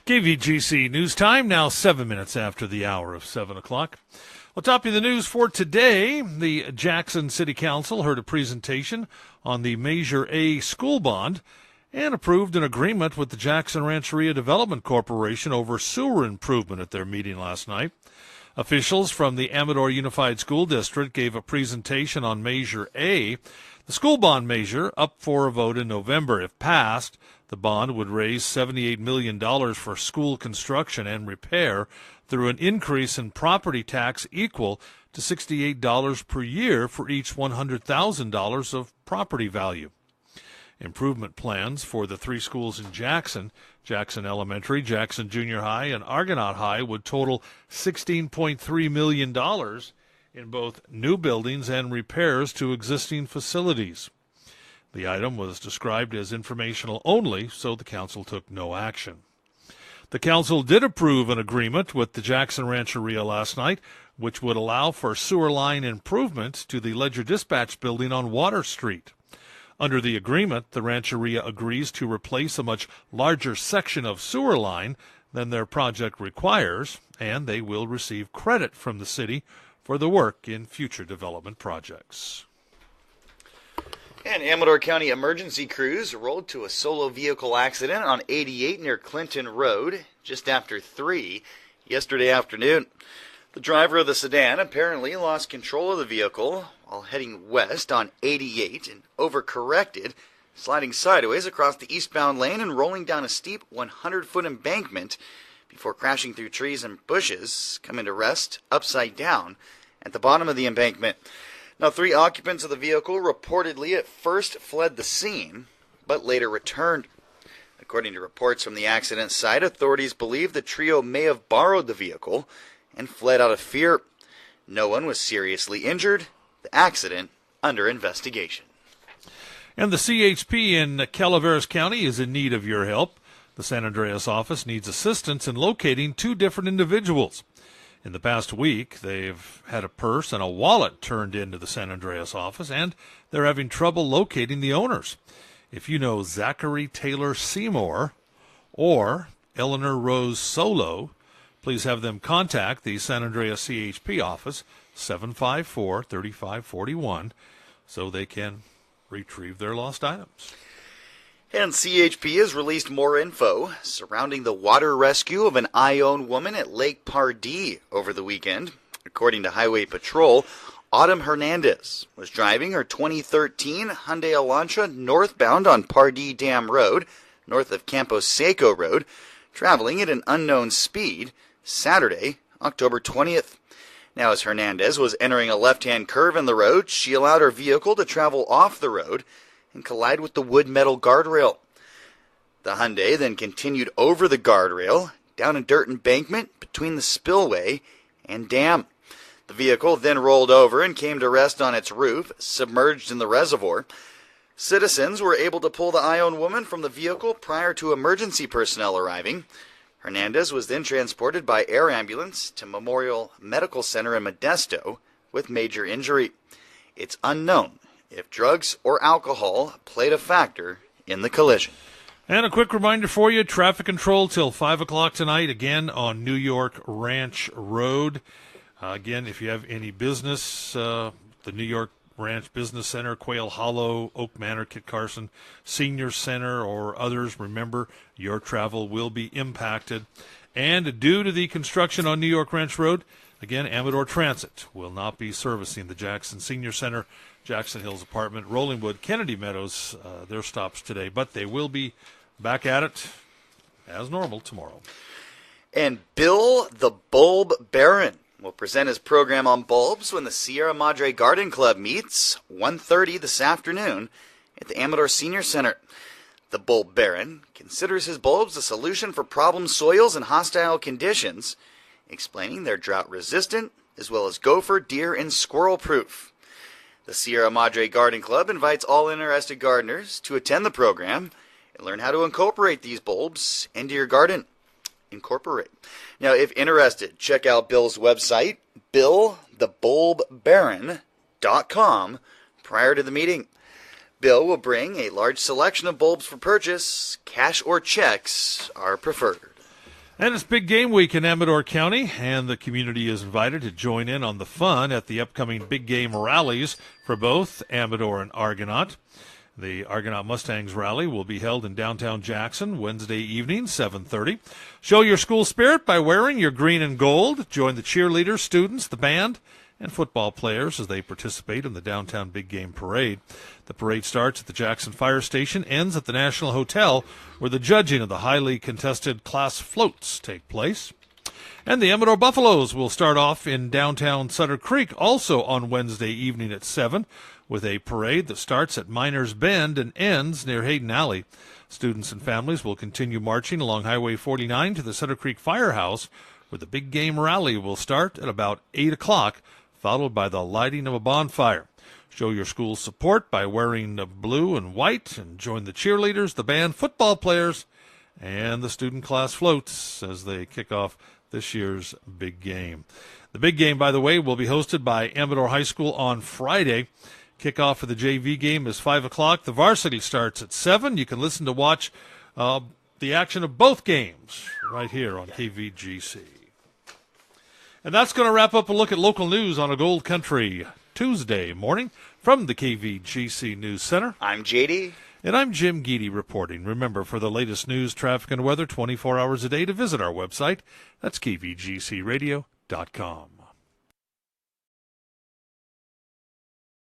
KVGC News Time, now 7 minutes after the hour of 7 o'clock. Well, top of the news for today, the Jackson City Council heard a presentation on the Measure A school bond and approved an agreement with the Jackson Rancheria Development Corporation over sewer improvement at their meeting last night. Officials from the Amador Unified School District gave a presentation on Measure A, the school bond measure, up for a vote in November. If passed, the bond would raise $78 million for school construction and repair through an increase in property tax equal to $68 per year for each $100,000 of property value. Improvement plans for the three schools in Jackson Elementary, Jackson Junior High, and Argonaut High would total $16.3 million in both new buildings and repairs to existing facilities. The item was described as informational only, so the council took no action. The council did approve an agreement with the Jackson Rancheria last night, which would allow for sewer line improvements to the Ledger Dispatch building on Water Street. Under the agreement, the Rancheria agrees to replace a much larger section of sewer line than their project requires, and they will receive credit from the city for the work in future development projects. And Amador County emergency crews rolled to a solo vehicle accident on 88 near Clinton Road just after 3 yesterday afternoon. The driver of the sedan apparently lost control of the vehicle while heading west on 88 and overcorrected, sliding sideways across the eastbound lane and rolling down a steep 100-foot embankment before crashing through trees and bushes, coming to rest upside down at the bottom of the embankment. Now, 3 occupants of the vehicle reportedly at first fled the scene, but later returned. According to reports from the accident site, authorities believe the trio may have borrowed the vehicle and fled out of fear. No one was seriously injured. The accident under investigation. And the CHP in Calaveras County is in need of your help. The San Andreas office needs assistance in locating 2 different individuals. In the past week, they've had a purse and a wallet turned into the San Andreas office, and they're having trouble locating the owners. If you know Zachary Taylor Seymour or Eleanor Rose Solo, please have them contact the San Andreas CHP office, 754-3541, so they can retrieve their lost items. And CHP has released more info surrounding the water rescue of an Ione woman at Lake Pardee over the weekend. According to Highway Patrol, Autumn Hernandez was driving her 2013 Hyundai Elantra northbound on Pardee Dam Road, north of Campo Seco Road, traveling at an unknown speed Saturday, October 20th. Now, as Hernandez was entering a left-hand curve in the road, she allowed her vehicle to travel off the road and collide with the wood metal guardrail. The Hyundai then continued over the guardrail, down a dirt embankment between the spillway and dam. The vehicle then rolled over and came to rest on its roof, submerged in the reservoir. Citizens were able to pull the Ione woman from the vehicle prior to emergency personnel arriving. Hernandez was then transported by air ambulance to Memorial Medical Center in Modesto with major injury. It's unknown if drugs or alcohol played a factor in the collision. And a quick reminder for you, traffic control till 5 o'clock tonight, again on New York Ranch Road. Again, if you have any business, the New York Ranch Business Center, Quail Hollow, Oak Manor, Kit Carson Senior Center, or others, remember your travel will be impacted. And due to the construction on New York Ranch Road, again, Amador Transit will not be servicing the Jackson Senior Center, Jackson Hills Apartment, Rollingwood, Kennedy Meadows, their stops today. But they will be back at it as normal tomorrow. And Bill the Bulb Baron will present his program on bulbs when the Sierra Madre Garden Club meets 1:30 this afternoon at the Amador Senior Center. The Bulb Baron considers his bulbs a solution for problem soils and hostile conditions, explaining they're drought-resistant as well as gopher, deer, and squirrel-proof. The Sierra Madre Garden Club invites all interested gardeners to attend the program and learn how to incorporate these bulbs into your garden. Now, if interested, check out Bill's website, billthebulbbaron.com, prior to the meeting. Bill will bring a large selection of bulbs for purchase. Cash or checks are preferred. And it's Big Game Week in Amador County, and the community is invited to join in on the fun at the upcoming Big Game rallies for both Amador and Argonaut. The Argonaut Mustangs rally will be held in downtown Jackson Wednesday evening, 7:30. Show your school spirit by wearing your green and gold. Join the cheerleaders, students, the band, and football players as they participate in the downtown Big Game Parade. The parade starts at the Jackson Fire Station, ends at the National Hotel, where the judging of the highly contested class floats take place. And the Amador Buffaloes will start off in downtown Sutter Creek also on Wednesday evening at 7, with a parade that starts at Miners Bend and ends near Hayden Alley. Students and families will continue marching along Highway 49 to the Sutter Creek Firehouse, where the Big Game Rally will start at about 8 o'clock, followed by the lighting of a bonfire. Show your school's support by wearing blue and white, and join the cheerleaders, the band, football players, and the student class floats as they kick off this year's Big Game. The Big Game, by the way, will be hosted by Amador High School on Friday. Kickoff for the JV game is 5 o'clock. The varsity starts at 7. You can listen to watch the action of both games right here on KVGC. And that's going to wrap up a look at local news on a Gold Country Tuesday morning from the KVGC News Center. I'm JD. And I'm Jim Geedy reporting. Remember, for the latest news, traffic, and weather 24 hours a day, to visit our website. That's kvgcradio.com.